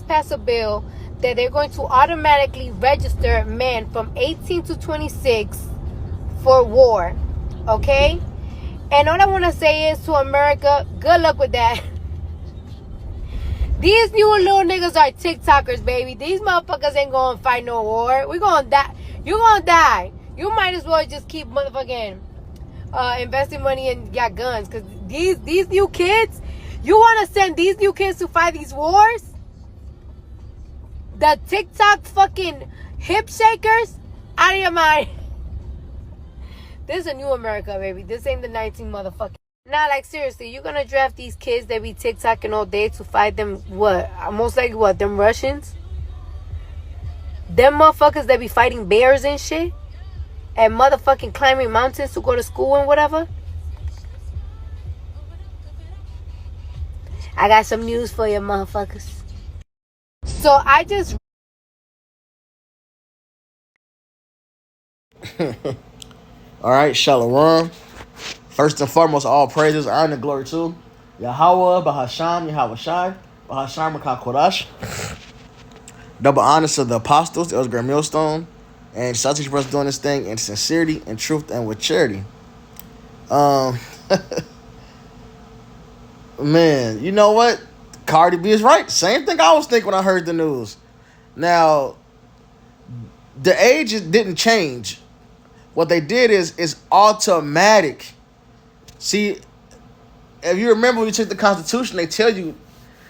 just passed a bill that they're going to automatically register men from 18 to 26 for war. Okay? And all I want to say is to America, good luck with that. These new little niggas are TikTokers, baby. These motherfuckers ain't gonna fight no war. We gonna die. You gonna die. You might as well just keep motherfucking investing money in your guns. Because these new kids, you want to send these new kids to fight these wars? The TikTok fucking hip shakers? Out of your mind. This is a new America, baby. This ain't the 19 motherfucking. Nah, like seriously, you gonna draft these kids that be TikToking all day to fight them, what? Most likely what? Them Russians? Them motherfuckers that be fighting bears and shit? And motherfucking climbing mountains to go to school and whatever? I got some news for you motherfuckers. So I just... Alright, Shalom. First and foremost, all praises, honor, and glory to Yahweh, Bahasham, Yahweh Shai, Bahasham, Kodash. Double honors to the apostles, the Great Millstone, and Celtics brothers doing this thing in sincerity and truth and with charity. Man, you know what? Cardi B is right. Same thing I was thinking when I heard the news. Now, the age didn't change. What they did is automatic. See, if you remember when you took the Constitution, they tell you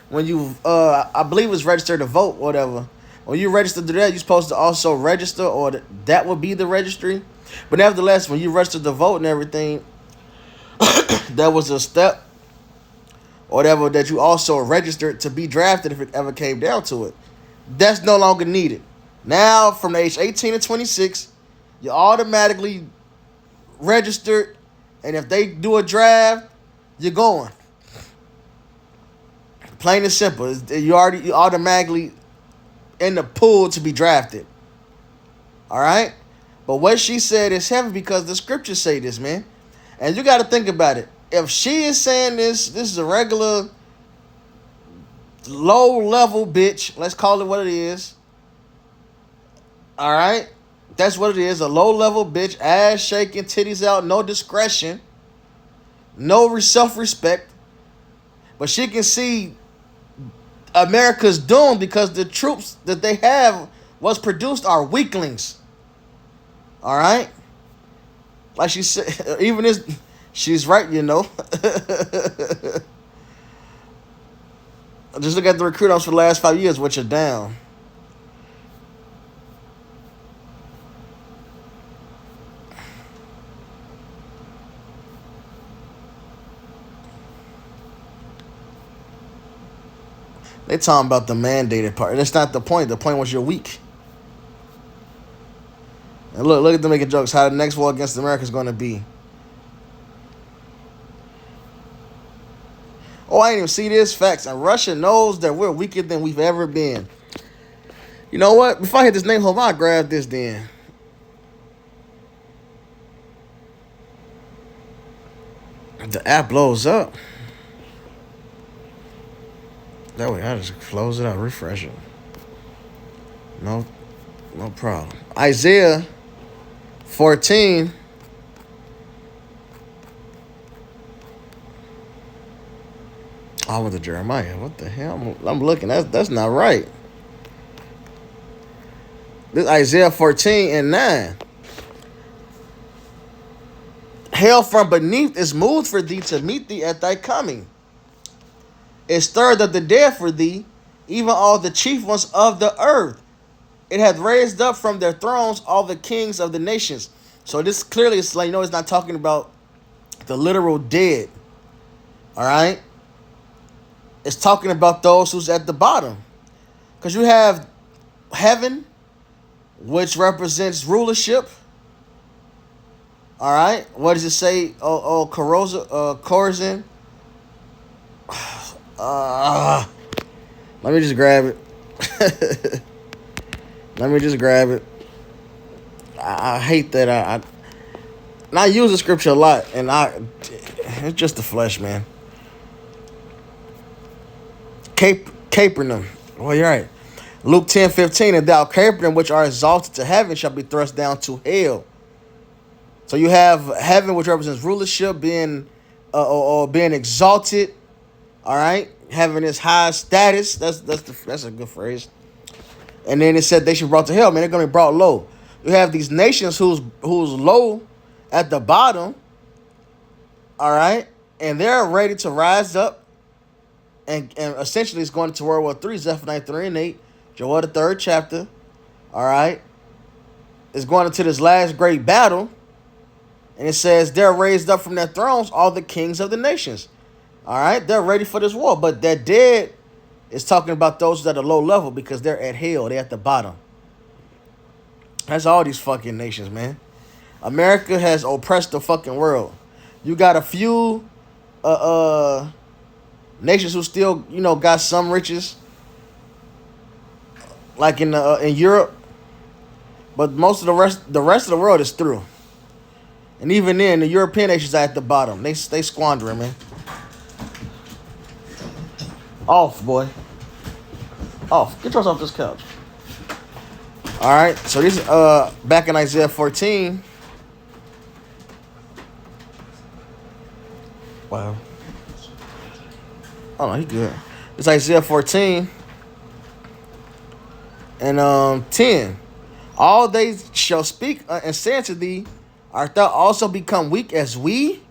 when you, I believe it was registered to vote, whatever. When you register to that, you're supposed to also register, or that would be the registry. But nevertheless, when you register to vote and everything, that was a step, or whatever, that you also registered to be drafted if it ever came down to it. That's no longer needed. Now, from the age 18 to 26, you're automatically registered, and if they do a draft, you're going. Plain and simple. You automatically in the pool to be drafted. All right? But what she said is heavy because the scriptures say this, man. And you got to think about it. If she is saying this is a regular low-level bitch. Let's call it what it is. All right? That's what it is. A low-level bitch. Ass shaking, titties out, no discretion. No self-respect. But she can see America's doom because the troops that they have was produced are weaklings. All right? Like she said, even this, she's right, you know. Just look at the recruiters for the last 5 years, which are down. They talking about the mandated part. That's not the point. The point was you're weak. And look at them making jokes. How the next war against America is going to be. Oh, I didn't even see this. Facts. And Russia knows that we're weaker than we've ever been. You know what? Before I hit this name home, I'll grab this then. The app blows up. That way, I just close it out, refresh it. No problem. Isaiah 14. I went to Jeremiah. What the hell? I'm looking. That's not right. This Isaiah 14 and 9. Hell from beneath is moved for thee to meet thee at thy coming. It stirred up the dead for thee, even all the chief ones of the earth. It hath raised up from their thrones all the kings of the nations. So this clearly is like, it's not talking about the literal dead. All right? It's talking about those who's at the bottom. Because you have heaven, which represents rulership. All right? What does it say? Corazin. Let me just grab it. I hate that I use the scripture a lot, and it's just the flesh, man. Capernaum, Well, you're right. Luke 10:15, and thou Capernaum, which are exalted to heaven, shall be thrust down to hell. So you have heaven, which represents rulership, being or being exalted. All right, having this high status. That's a good phrase. And then it said they should be brought to hell. Man, they're gonna be brought low. You have these nations who's low at the bottom. All right, and they're ready to rise up, and essentially it's going to World War III. Zephaniah 3:8, Joel the third chapter. All right, it's going into this last great battle. And it says they're raised up from their thrones, all the kings of the nations. All right, they're ready for this war. But that dead is talking about those at a low level because they're at hell. They're at the bottom. That's all these fucking nations, man. America has oppressed the fucking world. You got a few nations who still, got some riches, like in Europe. But most of the rest of the world is through. And even then, the European nations are at the bottom. They squandering, man. Off, boy. Off. Get yours off this couch. All right. So this back in Isaiah 14. Wow. Oh no, he good. It's Isaiah 14 and 10. All they shall speak and say unto thee, art thou also become weak as we?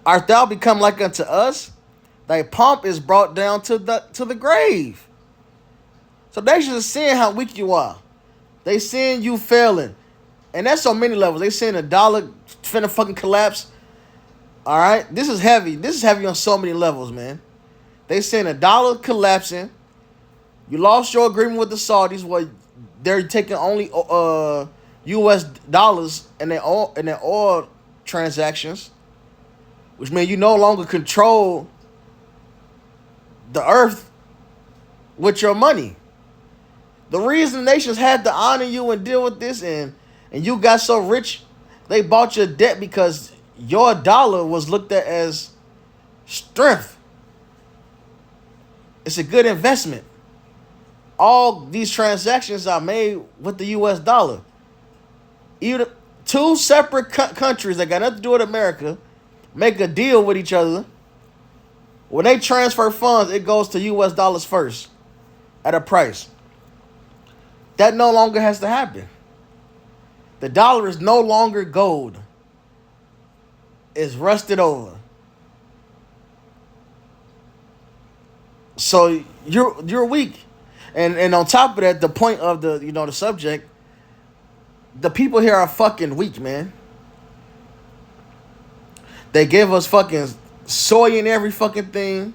Art thou become like unto us? Thy pomp is brought down to the grave. So they just seeing how weak you are. They seeing you failing. And that's on many levels. They seeing the dollar finna fucking collapse. All right? This is heavy. This is heavy on so many levels, man. They seeing the dollar collapsing. You lost your agreement with the Saudis where they're taking only U.S. dollars in their oil transactions, which means you no longer control the earth with your money. The reason nations had to honor you and deal with this and you got so rich, they bought your debt because your dollar was looked at as strength. It's a good investment. All these transactions are made with the U.S. dollar. Either two separate countries that got nothing to do with America make a deal with each other. When they transfer funds, it goes to U.S. dollars first at a price. That no longer has to happen. The dollar is no longer gold. It's rusted over. So you're weak. And on top of that, the point of the subject, the people here are fucking weak, man. They give us fucking soy in every fucking thing.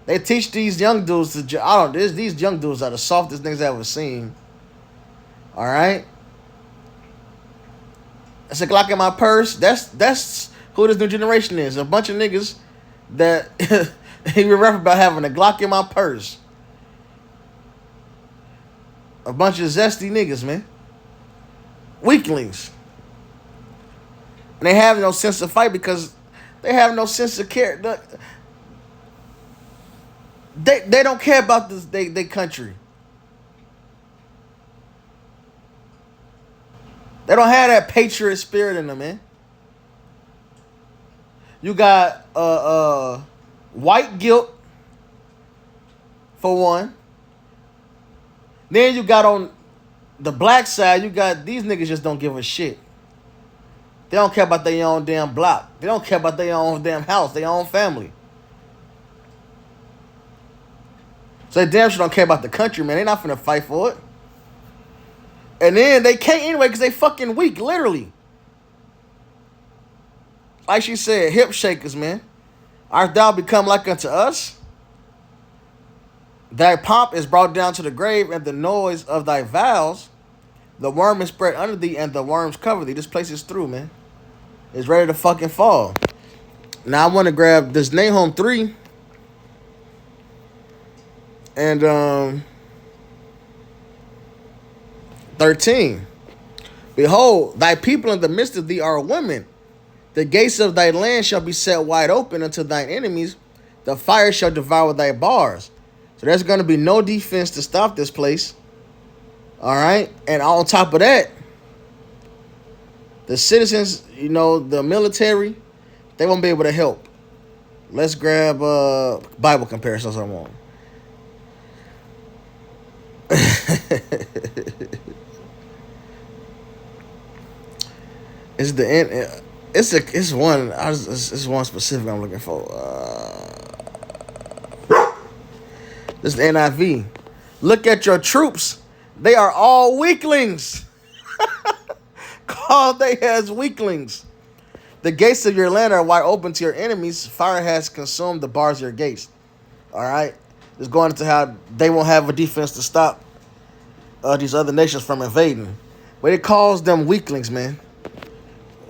They teach these young dudes these young dudes are the softest niggas I've ever seen. All right? It's a Glock in my purse. That's who this new generation is. A bunch of niggas that he would rap about having a Glock in my purse. A bunch of zesty niggas, man. Weaklings. And they have no sense of fight because they have no sense of care. They don't care about they country. They don't have that patriot spirit in them, man. You got white guilt for one. Then you got on the black side, you got these niggas just don't give a shit. They don't care about their own damn block. They don't care about their own damn house, their own family. So they damn sure don't care about the country, man. They not finna fight for it. And then they can't anyway because they fucking weak, literally. Like she said, hip shakers, man. Art thou become like unto us? Thy pomp is brought down to the grave, and the noise of thy vows, the worm is spread under thee, and the worms cover thee. This place is through, man. It's ready to fucking fall. Now I want to grab this Nahum 3 and 13. Behold, thy people in the midst of thee are women. The gates of thy land shall be set wide open unto thine enemies. The fire shall devour thy bars. So there's going to be no defense to stop this place. All right. And on top of that, the citizens, the military, they won't be able to help. Let's grab Bible comparisons I want. It's the end. It's one. It's one specific I'm looking for. This is the NIV. Look at your troops. They are all weaklings. Called they as weaklings. The gates of your land are wide open to your enemies. Fire has consumed the bars of your gates. All right. It's going into how they won't have a defense to stop these other nations from invading. But it calls them weaklings, man.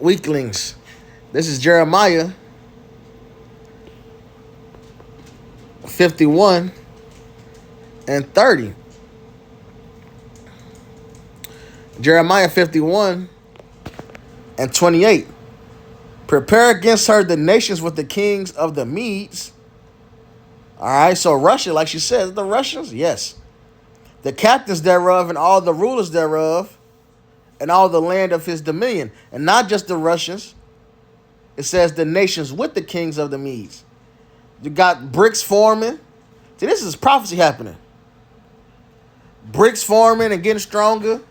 Weaklings. This is Jeremiah 51 and 30. Jeremiah 51 and 28. Prepare against her the nations with the kings of the Medes. All right, so Russia, like she says, the Russians, yes. The captains thereof and all the rulers thereof and all the land of his dominion. And not just the Russians. It says the nations with the kings of the Medes. You got BRICS forming. See, this is prophecy happening. BRICS forming and getting stronger.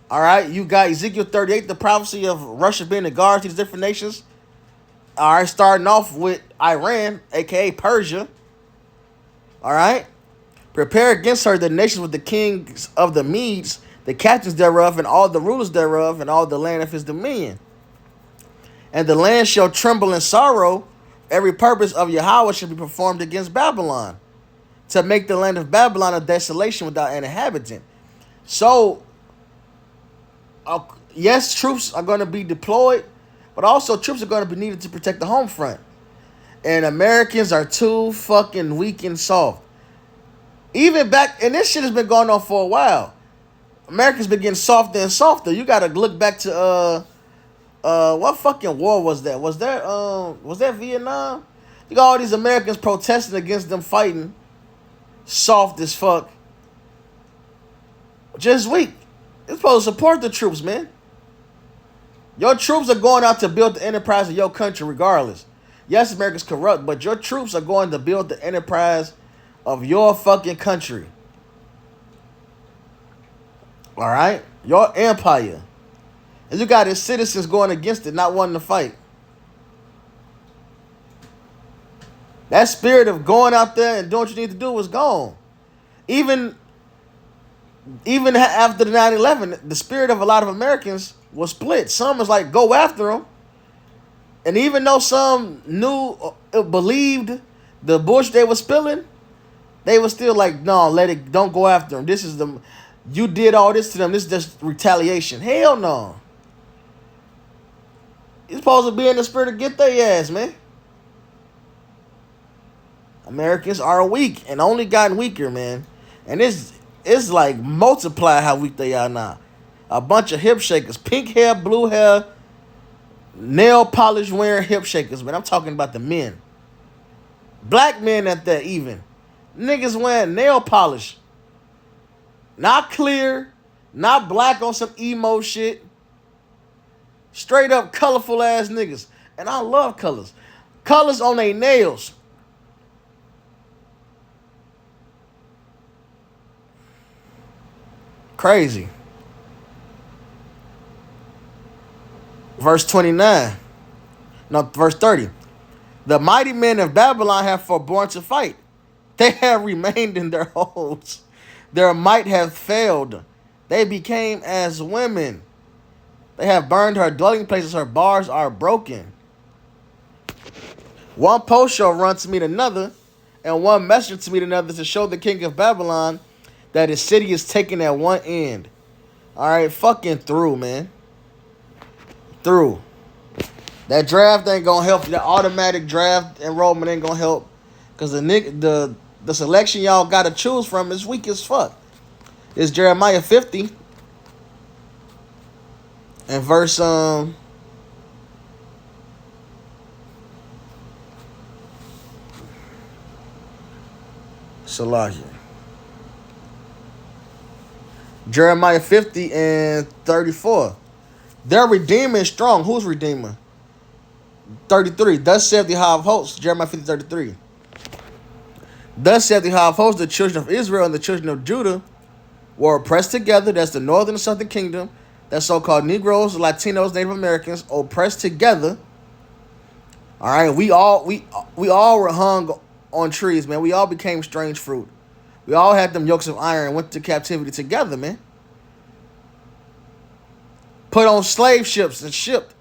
All right, you got Ezekiel 38, the prophecy of Russia being the guard to these different nations. All right, starting off with Iran, a.k.a. Persia. All right. Prepare against her the nations with the kings of the Medes, the captains thereof, and all the rulers thereof, and all the land of his dominion. And the land shall tremble in sorrow. Every purpose of Yahweh shall be performed against Babylon, to make the land of Babylon a desolation without an inhabitant. So, yes, troops are going to be deployed, but also troops are going to be needed to protect the home front. And Americans are too fucking weak and soft. Even back, and this shit has been going on for a while. Americans been getting softer and softer. You gotta look back to what fucking war was that? Was that Vietnam? You got all these Americans protesting against them fighting, soft as fuck. Just weak. You're supposed to support the troops, man. Your troops are going out to build the enterprise of your country regardless. Yes, America's corrupt, but your troops are going to build the enterprise of your fucking country. All right? Your empire. And you got his citizens going against it, not wanting to fight. That spirit of going out there and doing what you need to do was gone. Even after the 9/11, the spirit of a lot of Americans was split. Some was like, go after them. And even though some knew, believed the bullshit they were spilling, they were still like, no, don't go after them. You did all this to them. This is just retaliation. Hell no. You're supposed to be in the spirit to get their ass, man. Americans are weak and only gotten weaker, man. And it's like multiply how weak they are now. A bunch of hip shakers, pink hair, blue hair, nail polish wearing hip shakers, man. I'm talking about the men. Black men at that even. Niggas wearing nail polish. Not clear, not black on some emo shit. Straight up colorful ass niggas. And I love colors. Colors on their nails. Crazy. Verse 29. No, verse 30. The mighty men of Babylon have forborne to fight. They have remained in their holds. Their might hath failed. They became as women. They have burned her dwelling places. Her bars are broken. One post shall run to meet another, and one messenger to meet another, to show the king of Babylon that his city is taken at one end. All right, fucking through, man. Through. That draft ain't gonna help you. The automatic draft enrollment ain't gonna help, cause the selection y'all gotta choose from is weak as fuck. It's Jeremiah 50 and verse Salakia. Jeremiah 50 and 34. Their Redeemer is strong. Who's Redeemer? 33. Thus saith the High of Hosts. Jeremiah 50, 33. Thus saith the High of Hosts, the children of Israel and the children of Judah were oppressed together. That's the northern and southern kingdom. That's so-called Negroes, Latinos, Native Americans, oppressed together. All right, we all were hung on trees, man. We all became strange fruit. We all had them yokes of iron and went to captivity together, man. Put on slave ships and shipped.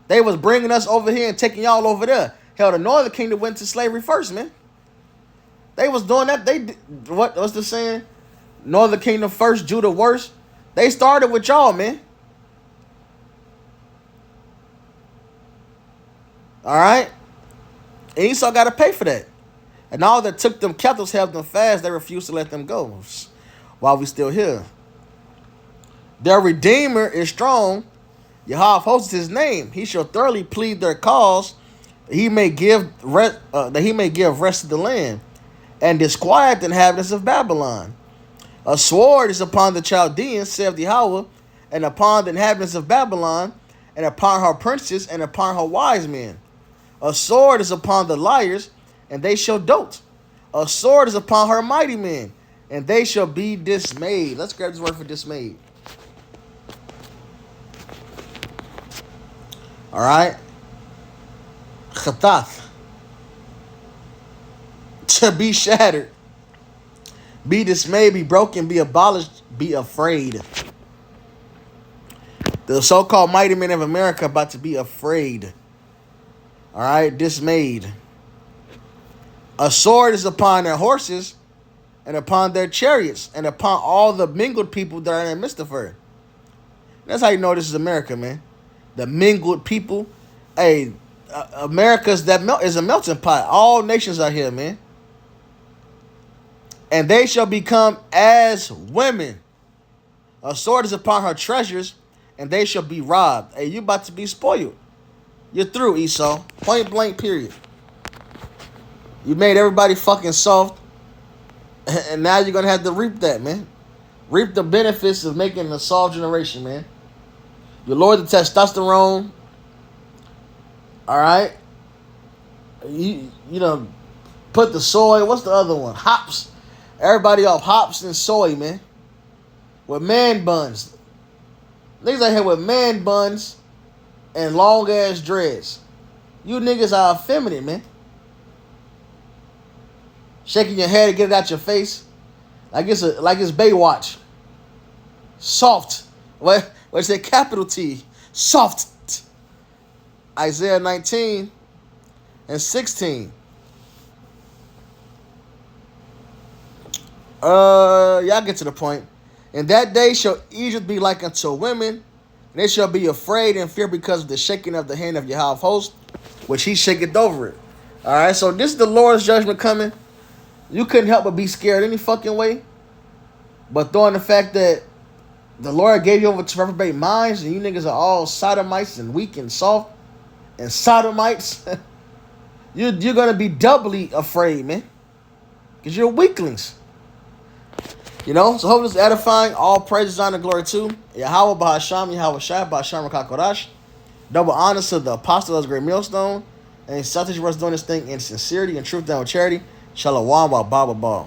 They was bringing us over here and taking y'all over there. Hell, the northern kingdom went to slavery first, man. They was doing that. What's the saying? Northern kingdom first, Judah worst. They started with y'all, man. All right? And Esau got to pay for that. And all that took them captives, held them fast, they refused to let them go while we still here. Their Redeemer is strong. Yahweh of hosts is his name. He shall thoroughly plead their cause, that he may give rest to the land, and disquiet the inhabitants of Babylon. A sword is upon the Chaldeans, saith Yahweh, and upon the inhabitants of Babylon, and upon her princes, and upon her wise men. A sword is upon the liars, and they shall dote. A sword is upon her mighty men, and they shall be dismayed. Let's grab this word for dismayed. All right. Chatath. To be shattered. Be dismayed, be broken, be abolished, be afraid. The so-called mighty men of America about to be afraid. All right, dismayed. A sword is upon their horses and upon their chariots and upon all the mingled people that are in the midst of her. That's how you know this is America, man. The mingled people. Hey, America's is a melting pot. All nations are here, man. And they shall become as women. A sword is upon her treasures, and they shall be robbed. Hey, you about to be spoiled. You're through, Esau. Point blank, period. You made everybody fucking soft, and now you're going to have to reap that, man. Reap the benefits of making a soft generation, man. You lower the testosterone. All right? You know, put the soy. What's the other one? Hops. Everybody off hops and soy, man. With man buns. Niggas out here with man buns and long ass dreads. You niggas are effeminate, man. Shaking your head to get it out your face. Like it's Baywatch. Soft. What's that? Capital T. Soft. Isaiah 19 and 16. Y'all get to the point. In that day shall Egypt be like unto women, and they shall be afraid and fear because of the shaking of the hand of Yahweh of hosts, which he shaketh over it. All right, so this is the Lord's judgment coming. You couldn't help but be scared any fucking way. But throwing the fact that the Lord gave you over to reprobate minds, and you niggas are all sodomites and weak and soft and sodomites, you're going to be doubly afraid, man. Because you're weaklings. You know, so hope this is edifying. All praises, honor, glory to Yahweh Bahasham, Yahweh Shai, Bahasham Rakakodash. Double honors to the apostle of the great millstone. And Celtics was doing this thing in sincerity and truth down with charity. Shalom, wa ba ba ba.